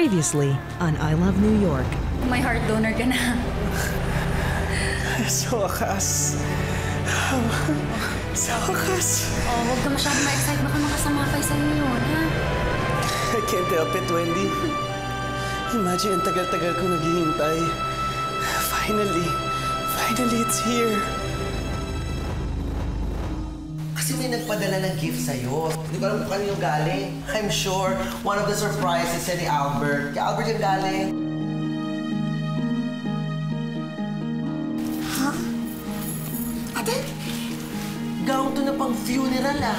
Previously on I Love New York. May heart donor ka na. Sa wakas. Sa wakas. Oh, huwag ka masyadong ma-excite. Baka makasama kayo sa inyo yun, ha? I can't help it, Wendy. Imagine, ang tagal-tagal ko naghihintay. Finally, it's here. Kasi may nagpadala ng gift sa'yo. Hindi ko alam kung kanino galing. I'm sure one of the surprises ni Albert. Kay Albert yung galing. Ha? Ate? Gown to na pang funeral, ah.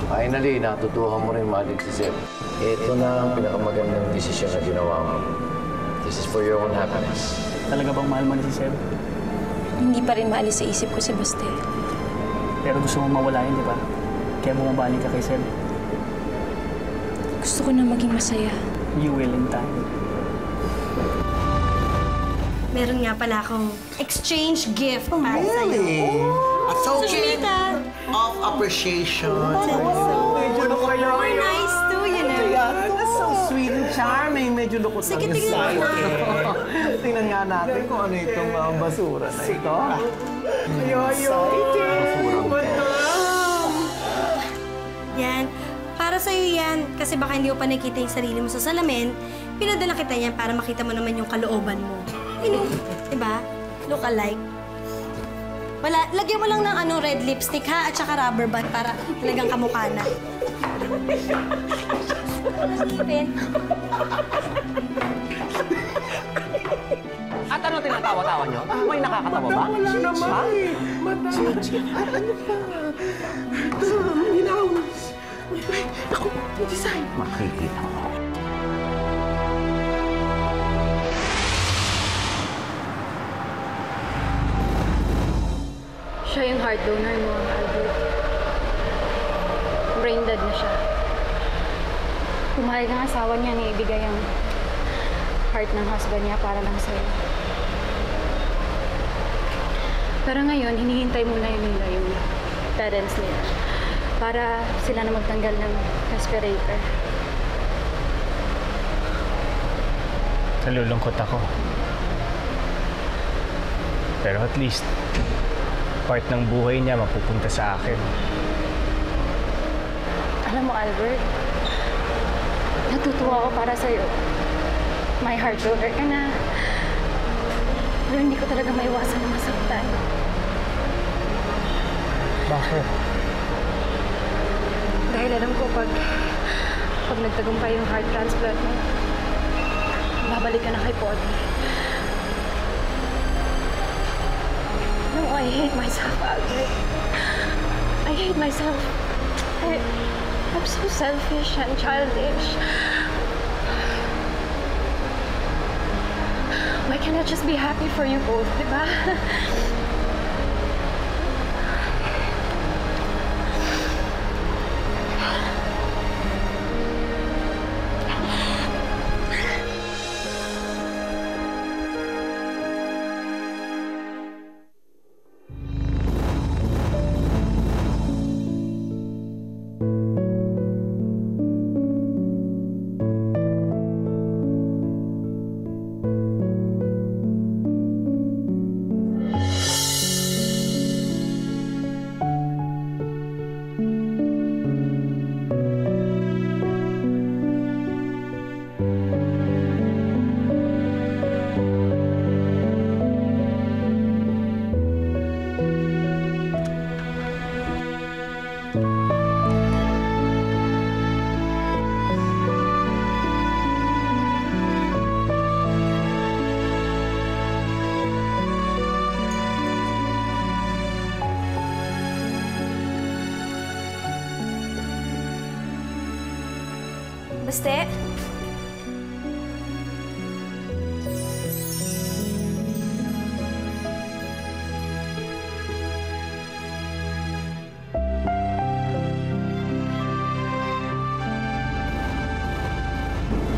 Finally, natutuhan mo rin mahalin si Seb. Ito na ang pinakamagandang desisyon na ginawa mo. This is for your own happiness. Talaga bang mahal mo na si Seb? Hindi pa rin maalis sa isip ko si Baste. Pero gusto mo mawala yun, di ba? Kaya bumabaling ka kay Seb. Gusto ko na maging masaya. You will in time. Meron nga pala akong exchange gift para sa'yo. A token of appreciation. Very nice too, you know. That's so sweet and charming. Medyo lukot lang yung Sige, side. Tingnan nga natin kung ano itong basura na ito. Yan. Para sa'yo yan. Kasi baka hindi mo pa nakita yung sarili mo sa salamin, pinadala kita yan para makita mo naman yung kalooban mo. You know, diba? Look alike. Wala, lagyan mo lang ng red lipstick ha, at saka rubber band para talagang kamukha na. At ano tinatawa-tawa nyo? May nakakatawa ba? Wala naman. Madam. Ano pa? Minaw. Ako, design. Makikita ko. Siya yung heart donor mo, Albert. Brain dead na siya. Pumayag ang asawa niya na ibigay ang heart ng husband niya para lang sa'yo. Pero ngayon, hinihintay muna nila yung parents nila para sila na magtanggal ng respirator. Nalulungkot ako. Pero at least, part ng buhay niya mapupunta sa akin. Alam mo, Albert, natutuwa ako para sa'yo. May heart donor ka na. Pero hindi ko talaga maiwasan na masaktan. Bakit? Dahil alam ko pag nagtagumpay yung heart transplant mo, babalik ka na kay Podi. No, I hate myself, Albert. I hate myself. I'm so selfish and childish. Why can't I just be happy for you both, diba? Baste?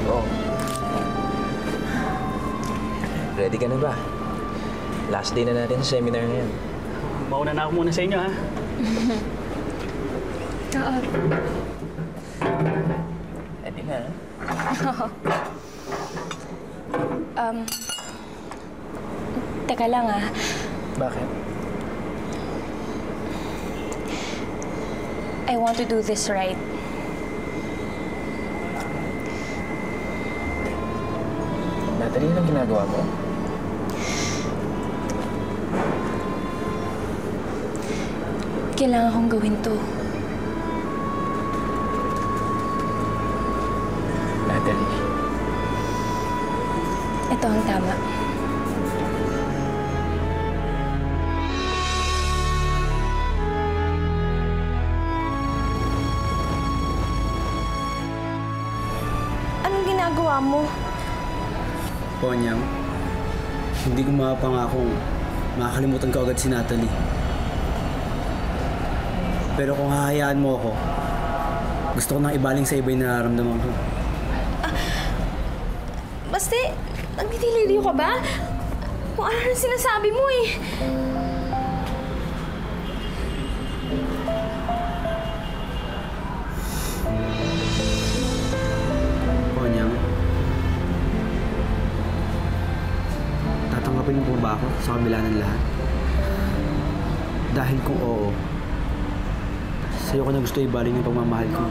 Oh. Ready ka na ba? Last day na natin sa seminar na yan. Mauna na ako muna sa inyo, ha? Oo. Pwede na. Teka lang Bakit? I want to do this right. Natalie, anong ginagawa mo? Kailangan kong gawin to. Natalie. Ito ang tama. Anong ginagawa mo? Ponyang, hindi ko mapangakong makakalimutan ko agad si Natalie. Pero kung hahayaan mo ako, gusto ko nang ibaling sa iba yung nararamdaman ko. Basta, nagtitililiw ka ba? Kung ano na sinasabi mo eh. Ponyang, tatanggapin mo po ba ako sa kabila ng lahat? Dahil kung oo, sa'yo ko na gusto ibaling yung pagmamahal ko.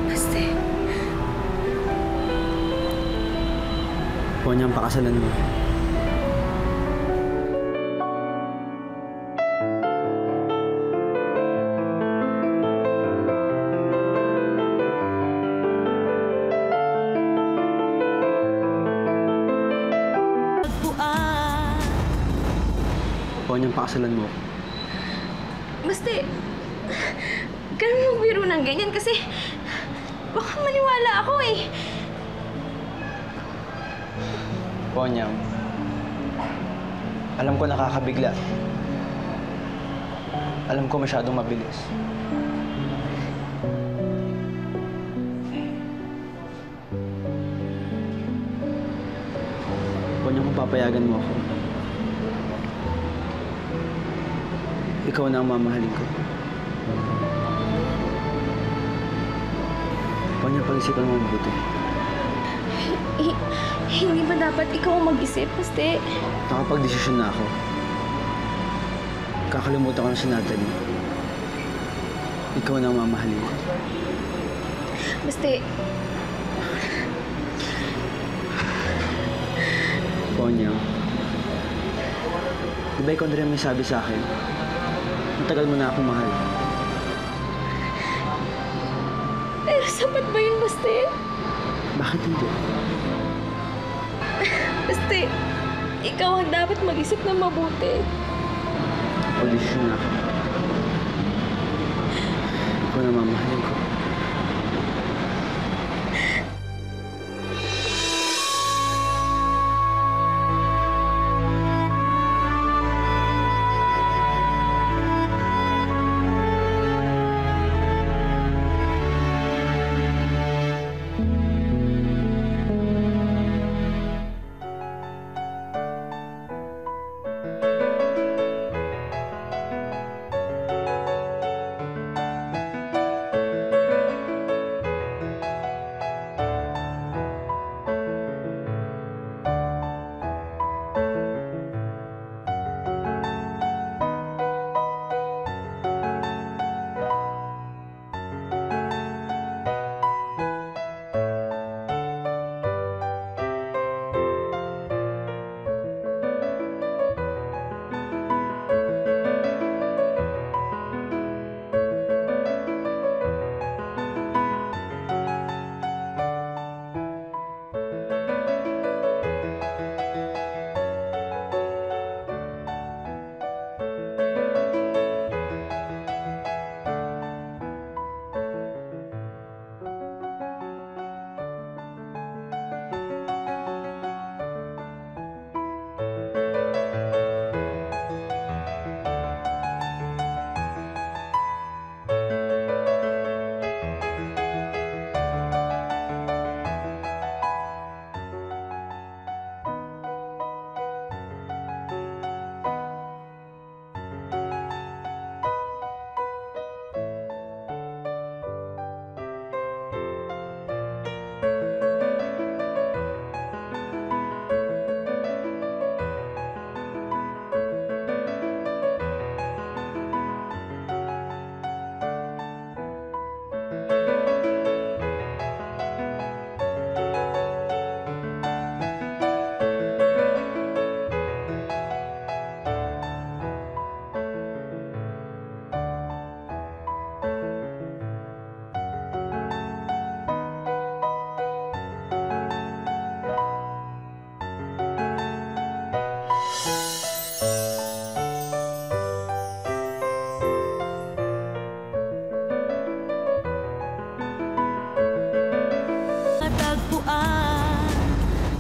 Basta, Ponyang, pakasalan mo. Ponyang, pakasalan mo ako. basta, ganun magbiro ng ganyan kasi baka maniwala ako eh. Ponyang, alam ko nakakabigla. Alam ko masyadong mabilis. Ponyang, kung papayagan mo ako, ikaw na ang mamahalin ko. Ponyang, pag-isipan mo mabuti. Hindi ba dapat ikaw ang mag-isip? Basta, Nakapag-desisyon na ako. Kakalimutan ko na si Natalie. Ikaw na ang mamahalin ko. basta, Ponyang, di ba ikaw na rin may sabi sa akin? Matagal mo na akong mahal. pero sapat ba yun, basta? Bakit hindi? Basta, ikaw ang dapat mag-isip ng mabuti. Pag-desisyon na ako. Ikaw na mamahalin ko.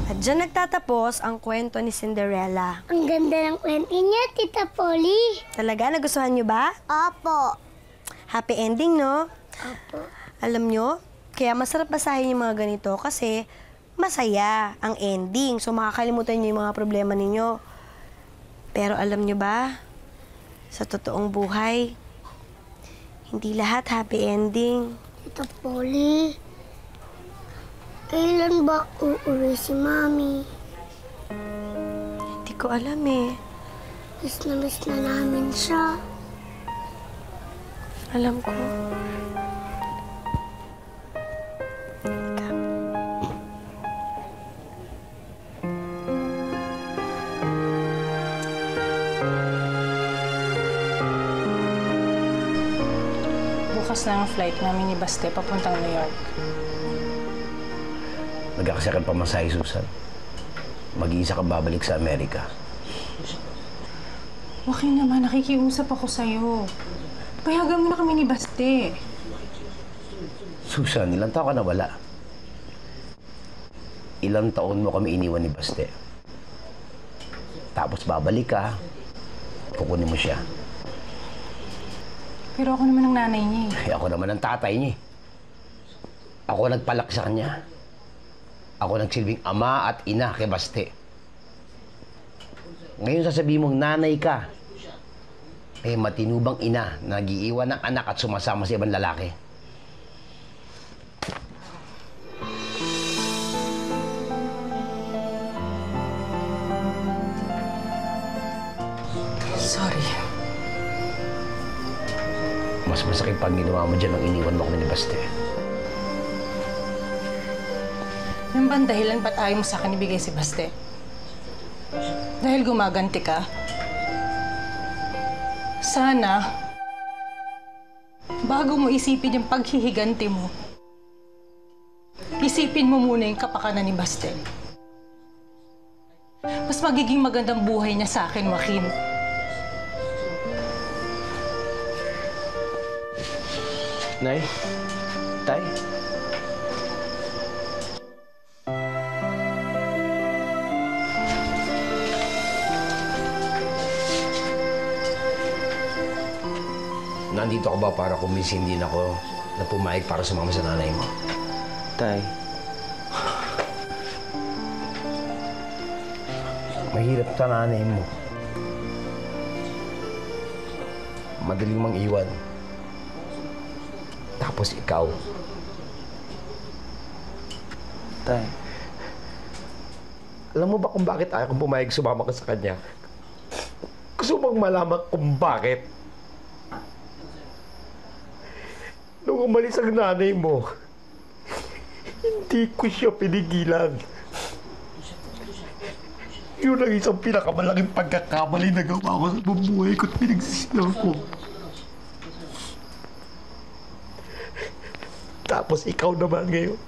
At dyan nagtatapos ang kwento ni Cinderella. Ang ganda ng kwento niya, Tita Polly. Talaga, nagustuhan niyo ba? Opo. Happy ending, no? Opo. Alam nyo, kaya masarap basahin yung mga ganito kasi masaya ang ending. So makakalimutan nyo yung mga problema ninyo. Pero alam nyo ba, sa totoong buhay, hindi lahat happy ending. Tita Polly, kailan ba uuwi si Mami? Hindi ko alam eh. Miss na namin siya. Alam ko. Bukas na ang flight namin ni Baste papuntang New York. Magkakasya ka pamasahe, Susan. Mag-iisa ka babalik sa Amerika. Okay naman, nakikiusap ako sa'yo. Payagan mo na kami ni Baste. Susan, ilang taon ka nawala? Ilang taon mo kami iniwan ni Baste? Tapos babalik ka, kukunin mo siya. Pero ako naman ang nanay niya eh. Eh, ako naman ang tatay niya. Ako nagpalaki sa kanya. Ako nagsilbing ama at ina kay Baste. Ngayon sasabihin mong nanay ka, eh matinubang ina na nag-iiwan ng anak at sumasama sa ibang lalaki. Sorry. Mas masakit pag ginawa mo dyan ang iniwan mo kami ni Baste. Yung bang dahilan ba't ayaw mo sa akin ibigay si Baste? Dahil gumaganti ka? Sana, bago mo isipin yung paghihiganti mo, isipin mo muna yung kapakanan ni Baste. Mas magiging magandang buhay niya sa akin, Joaquin. Nay? Tay? Nandito ka ba para kumbinsin din ako na pumayag para sumama sa nanay mo? Tay. Mahirap sa nanay mo. Madaling mang iwan. Tapos ikaw. Tay. Alam mo ba kung bakit ayaw kong pumayag sumama ka sa kanya? Gusto bang malaman kung bakit? Nung umalis ang nanay mo, hindi ko siya pinigilan. Yun ang isang pinakamalaking pagkakamali na gawa ko sa bubuhay ko at pinagsisilaw ko. Tapos ikaw naman ngayon.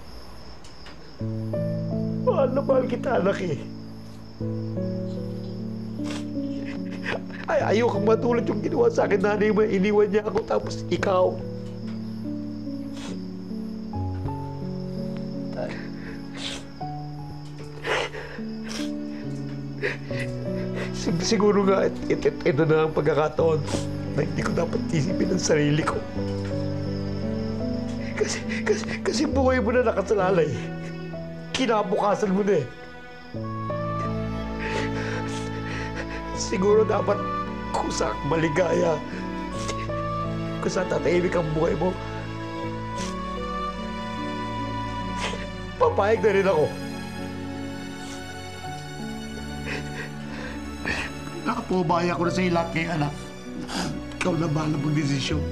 Mahal na mahal kita, anak eh. Ay, ayokang matulad yung ginawa sa akin, nanay mo. Iniwan niya ako, tapos ikaw. Tay. Siguro nga, ito na ang pagkakataon na hindi ko dapat isipin ang sarili ko. Kasi buhay mo na nakasalalay. Kinabukasan mo na eh. Siguro dapat kung saan maligaya, kung saan tatahimik ang buhay mo, papayag na rin ako. Nakapubaya ko na sa ilang kay anak. Ikaw na bahala mag-desisyon.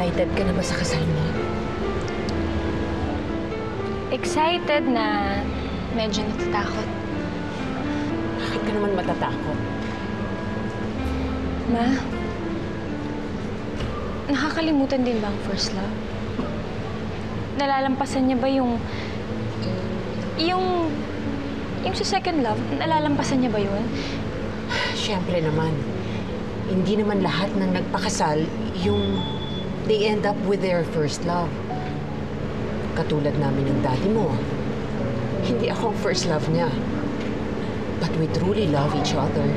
Excited ka na ba sa kasal mo? Excited na medyo natatakot. Bakit ka naman matatakot? Ma, nakakalimutan din ba ang first love? Nalalampasan niya ba yung sa second love, nalalampasan niya ba yun? Siyempre naman. Hindi naman lahat ng nagpakasal yung they end up with their first love. Katulad namin ng daddy mo. Hindi ako ang first love niya. But we truly love each other.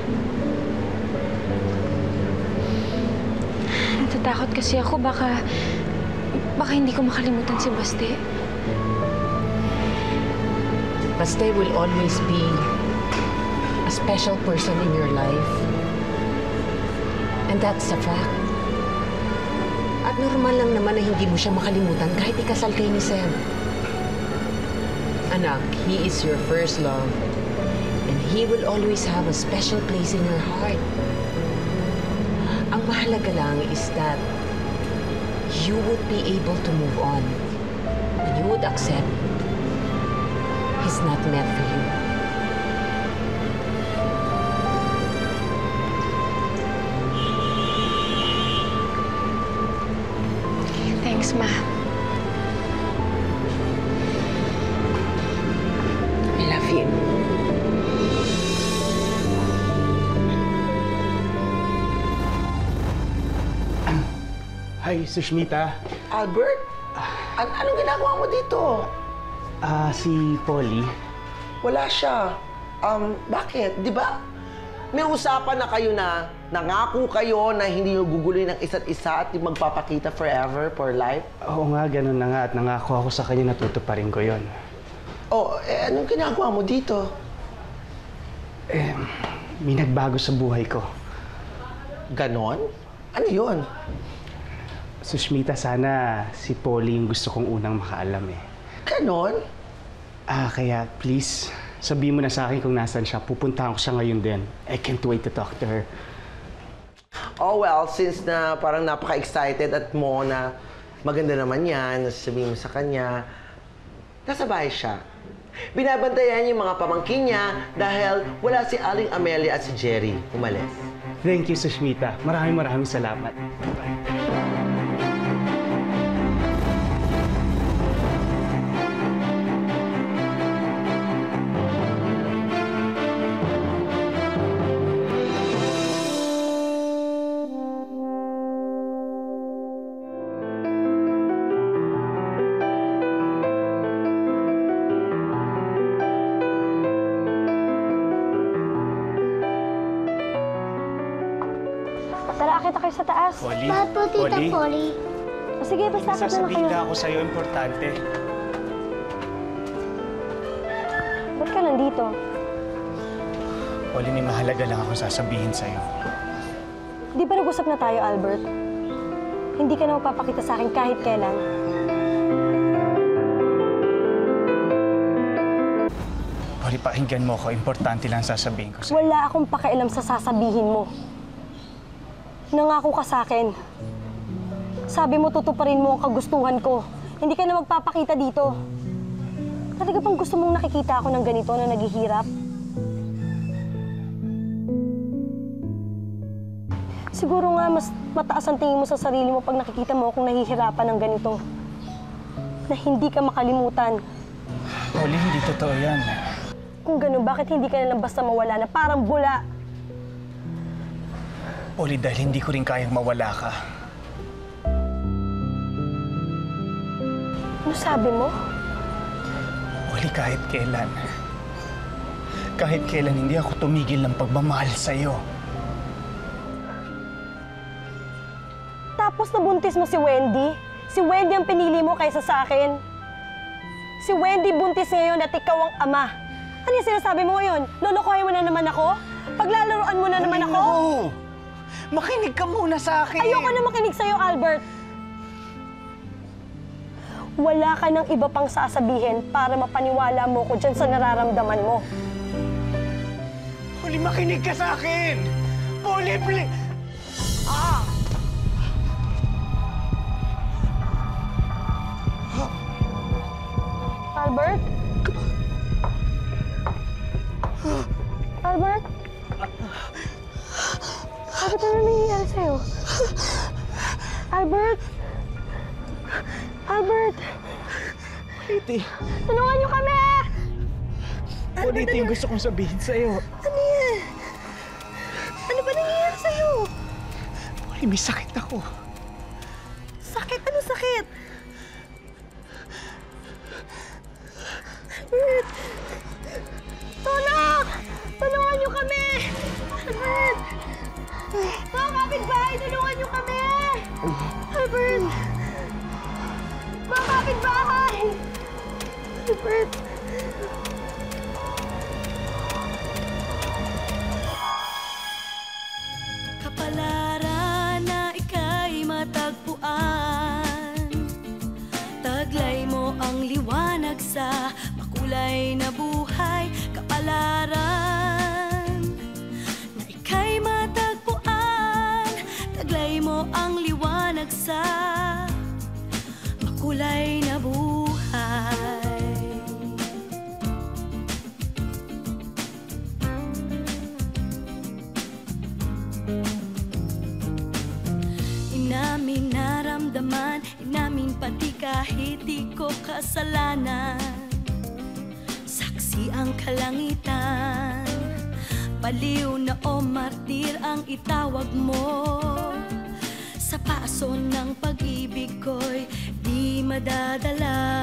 Natatakot kasi ako baka hindi ko makalimutan si Baste. Baste will always be a special person in your life. And that's a fact. At normal lang naman na hindi mo siya makalimutan kahit ikasal kayo ni Sam. Anak, he is your first love. And he will always have a special place in your heart. Ang mahalaga lang is that you would be able to move on. And you would accept he's not meant for you. Thanks, Ma. I love you. Hi, Sushmita. Albert? Anong ginagawa mo dito? Si Polly. Wala siya. Bakit? Di ba? May usapan na kayo na nangako kayo na hindi nyo guguluhin ng isa't isa at magpapakita forever, for life? Oo nga, ganun na nga. At nangako ako sa kanya, natutuparin ko yon. Anong ginagawa mo dito? May nagbago sa buhay ko. Ganon? Ano yun? Sushmita, sana si Polly yung gusto kong unang makaalam eh. Ganon? Kaya please, sabihin mo na sa akin kung nasan siya. Pupuntahan ko siya ngayon din. I can't wait to talk to her. Oh well, since na parang napaka-excited at mo na maganda naman yan, sabihin mo sa kanya, nasa bahay siya. Binabantayan yung mga pamangkin niya dahil wala si Aling Amelia at si Jerry umalis. Thank you, Sushmita. Maraming salamat. Bye. Tara, akita kayo sa taas. Polly? Bakit po, Tita Polly? Sige, basta akit na lang Sasabihin kayo. na ako sa'yo, importante. Ba't ka nandito? Polly, may mahalaga lang akong sasabihin sa'yo. Di ba nag-usap na tayo, Albert? Hindi ka na magpapakita sa akin kahit kailan. Polly, pakinggan mo ako. Importante lang sasabihin ko sa'yo. Wala akong pakialam sa sasabihin mo. Nangako ka sa akin. Sabi mo, tutuparin mo ang kagustuhan ko. Hindi ka na magpapakita dito. Talaga bang gusto mong nakikita ako ng ganito na naghihirap? Siguro nga, mas mataas ang tingin mo sa sarili mo pag nakikita mo akong nahihirapan ng ganito. Na hindi ka makalimutan. Polly, hindi totoo yan. Kung ganun, bakit hindi ka na lang basta mawala na parang bula? Polly, dahil hindi ko rin kayang mawala ka. Ano sabi mo? Polly, kahit kailan hindi ako tumigil ng pagmamahal sa'yo. Tapos nabuntis mo si Wendy? Si Wendy ang pinili mo kaysa sa akin? Si Wendy buntis ngayon at ikaw ang ama. Ano yung sinasabi mo ngayon? Lolokohin mo na naman ako? Paglalaroan mo na naman ako? No! Makinig ka muna sa akin! Ayoko na makinig sa'yo, Albert. Wala ka ng iba pang sasabihin para mapaniwala mo ko dyan sa nararamdaman mo. Polly, makinig ka sa akin! Polly, please! Albert? Albert? Albert, ano nangyayari sa'yo? Albert? Albert? Politi. Tulungan niyo kami! Politi yung gusto kong sabihin sa'yo. Ano yan? Ano ba nangyayari sa'yo? Poli, may sakit ako. Sakit? Ano sakit? Albert! Tulong! Tulungan niyo kami! Albert! Mga kapitbahay, tulungan niyo kami! Albert! Mga kapitbahay! Albert! Kapalaran na ika'y matagpuan, taglay mo ang liwanag sa makulay na buhay. Kapalaran na ika'y matagpuan, taglay mo ang liwanag sa makulay na buhay. Inamin naramdaman, inamin pati kahit di ko kasalanan. Saksi ang kalangitan, baliw na o martir ang itawag mo. Sa paso ng pag-ibig ko'y di madadala.